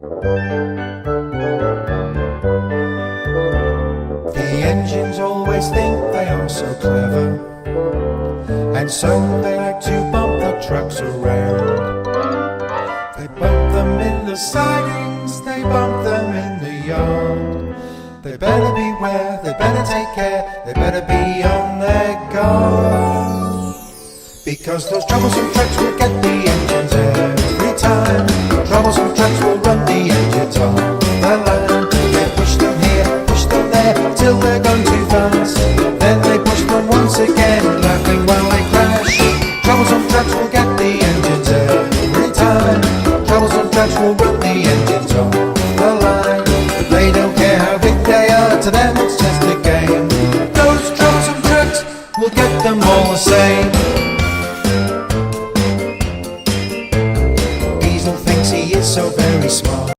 The engines always think they are so clever, and so they like to bump the trucks around. They bump them in the sidings, they bump them in the yard. They better beware, they better take care, they better be on their guard. Because those troublesome trucks will get the engines every time. Troublesome trucks will run the engines off the line. They push them here, push them there, till they're gone too fast. Then they push them once again, laughing while they crash. Troublesome trucks will get the engines every time. Troublesome trucks will run the engines off the line. They don't care how big they are, to them it's just a game. Those troublesome trucks will get them all the same. Diesel thinks he is so very smart.